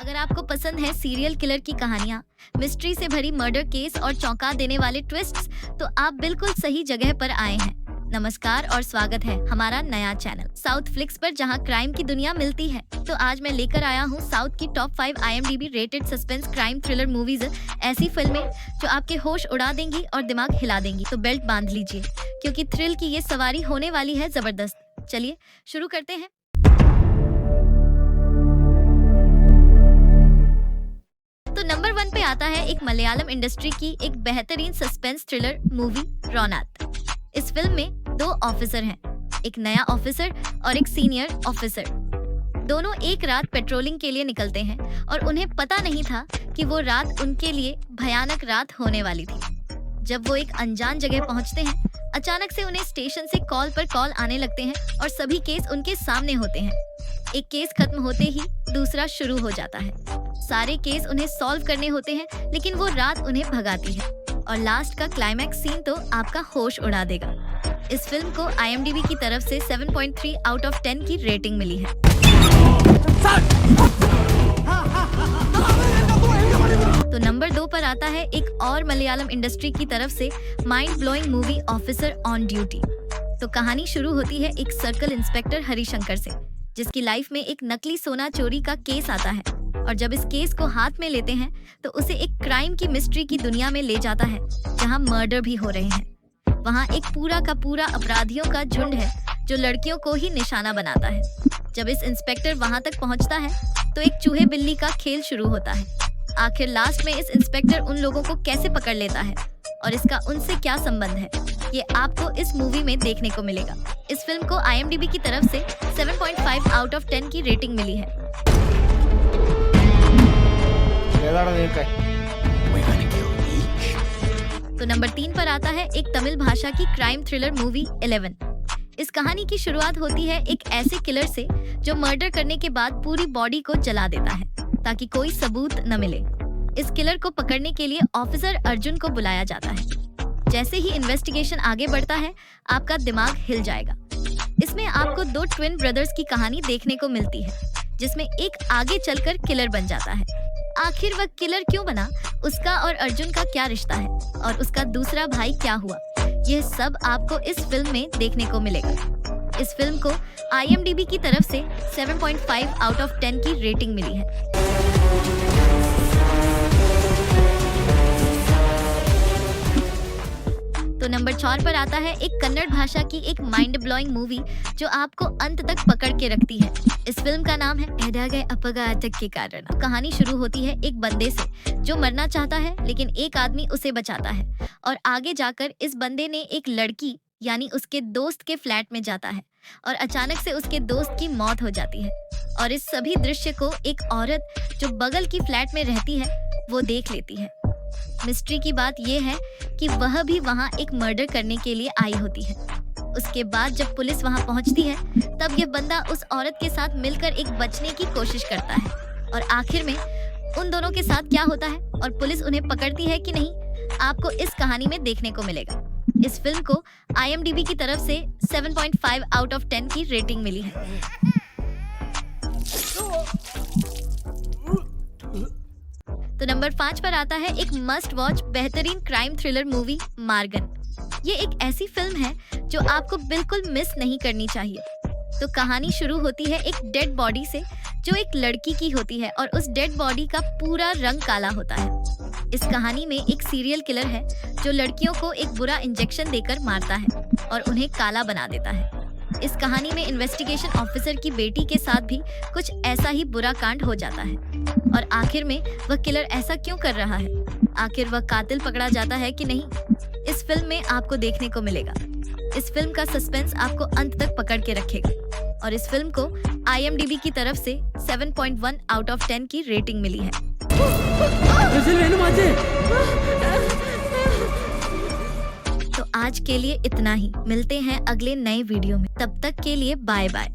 अगर आपको पसंद है सीरियल किलर की कहानियाँ, मिस्ट्री से भरी मर्डर केस और चौंका देने वाले ट्विस्ट्स, तो आप बिल्कुल सही जगह पर आए हैं। नमस्कार और स्वागत है हमारा नया चैनल साउथ फ्लिक्स पर, जहां क्राइम की दुनिया मिलती है। तो आज मैं लेकर आया हूं साउथ की top 5 IMDb rated suspense crime thriller movies, ऐसी फिल्में जो आपके होश उड़ा देंगी और दिमाग हिला देंगी। तो बेल्ट बांध लीजिए, क्योंकि थ्रिल की ये सवारी होने वाली है जबरदस्त। चलिए शुरू करते हैं। तो नंबर 1 पे आता है एक मलयालम इंडस्ट्री की एक बेहतरीन सस्पेंस थ्रिलर मूवी रौनक। इस फिल्म में 2 ऑफिसर हैं, एक नया ऑफिसर और एक सीनियर ऑफिसर। दोनों एक रात पेट्रोलिंग के लिए निकलते हैं और उन्हें पता नहीं था कि वो रात उनके लिए भयानक रात होने वाली थी। जब वो एक अनजान जगह पहुंचते हैं, अचानक से उन्हें स्टेशन से कॉल पर कॉल आने लगते हैं और सभी केस उनके सामने होते हैं। एक केस खत्म होते ही दूसरा शुरू हो जाता है। सारे केस उन्हें सॉल्व करने होते हैं, लेकिन वो रात उन्हें भगाती है और लास्ट का क्लाइमैक्स सीन तो आपका होश उड़ा देगा। इस फिल्म को IMDb की तरफ से 7.3 आउट ऑफ 10 की रेटिंग मिली है। तो नंबर 2 पर आता है एक और मलयालम इंडस्ट्री की तरफ से mind blowing movie officer on duty. तो कहानी शुरू होती है एक सर्कल इंस्पेक्टर हरिशंकर से, जिसकी लाइफ में एक नकली सोना चोरी का केस आता है। और जब इस केस को हाथ में लेते हैं तो उसे एक क्राइम की मिस्ट्री की दुनिया में ले जाता है, जहां मर्डर भी हो रहे हैं। वहां एक पूरा का पूरा अपराधियों का झुंड है जो लड़कियों को ही निशाना बनाता है। जब इस इंस्पेक्टर वहां तक पहुंचता है तो एक चूहे बिल्ली का खेल शुरू होता है। आखिर लास्ट में इस इंस्पेक्टर उन लोगों को कैसे पकड़ लेता है और इसका उनसे क्या संबंध है, ये आपको इस मूवी में देखने को मिलेगा। इस फिल्म को IMDb की तरफ से 7.5 आउट ऑफ 10 की रेटिंग मिली है। तो नंबर 3 पर आता है एक तमिल भाषा की क्राइम थ्रिलर मूवी 11। इस कहानी की शुरुआत होती है एक ऐसे किलर से जो मर्डर करने के बाद पूरी बॉडी को जला देता है ताकि कोई सबूत न मिले। इस किलर को पकड़ने के लिए ऑफिसर अर्जुन को बुलाया जाता है। जैसे ही इन्वेस्टिगेशन आगे बढ़ता है, आपका दिमाग हिल जाएगा। इसमें आपको 2 ट्विन ब्रदर्स की कहानी देखने को मिलती है, जिसमें एक आगे चलकर किलर बन जाता है। आखिर वह किलर क्यों बना, उसका और अर्जुन का क्या रिश्ता है और उसका दूसरा भाई क्या हुआ, यह सब आपको इस फिल्म में देखने को मिलेगा। इस फिल्म को IMDb की तरफ से 7.5 आउट ऑफ 10 की रेटिंग मिली है। तो नंबर 4 पर आता है एक कन्नड़ भाषा की एक माइंड ब्लोइंग मूवी जो आपको अंत तक पकड़ के रखती है। इस फिल्म का नाम है एडागे अपघातक के कारण। कहानी शुरू होती है एक बंदे से जो मरना चाहता है, लेकिन एक आदमी उसे बचाता है और आगे जाकर इस बंदे ने एक लड़की यानी उसके दोस्त के फ्लैट में जाता है और अचानक से उसके दोस्त की मौत हो जाती है। और इस सभी दृश्य को एक औरत जो बगल की फ्लैट में रहती है वो देख लेती है। मिस्ट्री की बात यह है कि वह भी वहां एक मर्डर करने के लिए आई होती है। उसके बाद जब पुलिस वहां पहुंचती है, तब यह बंदा उस औरत के साथ मिलकर एक बचने की कोशिश करता है और आखिर में उन दोनों के साथ क्या होता है और पुलिस उन्हें पकड़ती है कि नहीं, आपको इस कहानी में देखने को मिलेगा। इस फिल्म को IMDb की तरफ से 7.5 आउट ऑफ 10 की रेटिंग मिली है। तो नंबर 5 पर आता है एक मस्ट वॉच बेहतरीन क्राइम थ्रिलर मूवी मार्गन। ये एक ऐसी फिल्म है जो आपको बिल्कुल मिस नहीं करनी चाहिए। तो कहानी शुरू होती है एक डेड बॉडी से जो एक लड़की की होती है और उस डेड बॉडी का पूरा रंग काला होता है। इस कहानी में एक सीरियल किलर है जो लड़कियों को एक बुरा इंजेक्शन देकर मारता है और उन्हें काला बना देता है। इस कहानी में इन्वेस्टिगेशन ऑफिसर की बेटी के साथ भी कुछ ऐसा ही बुरा कांड हो जाता है और आखिर में वह किलर ऐसा क्यों कर रहा है, आखिर वह कातिल पकड़ा जाता है कि नहीं, इस फिल्म में आपको देखने को मिलेगा। इस फिल्म का सस्पेंस आपको अंत तक पकड़ के रखेगा और इस फिल्म को IMDb की तरफ से 7.1 आउट ऑफ 10 की रेटिंग मिली है। तो आज के लिए इतना ही। मिलते हैं अगले नए वीडियो में, तब तक के लिए बाय बाय।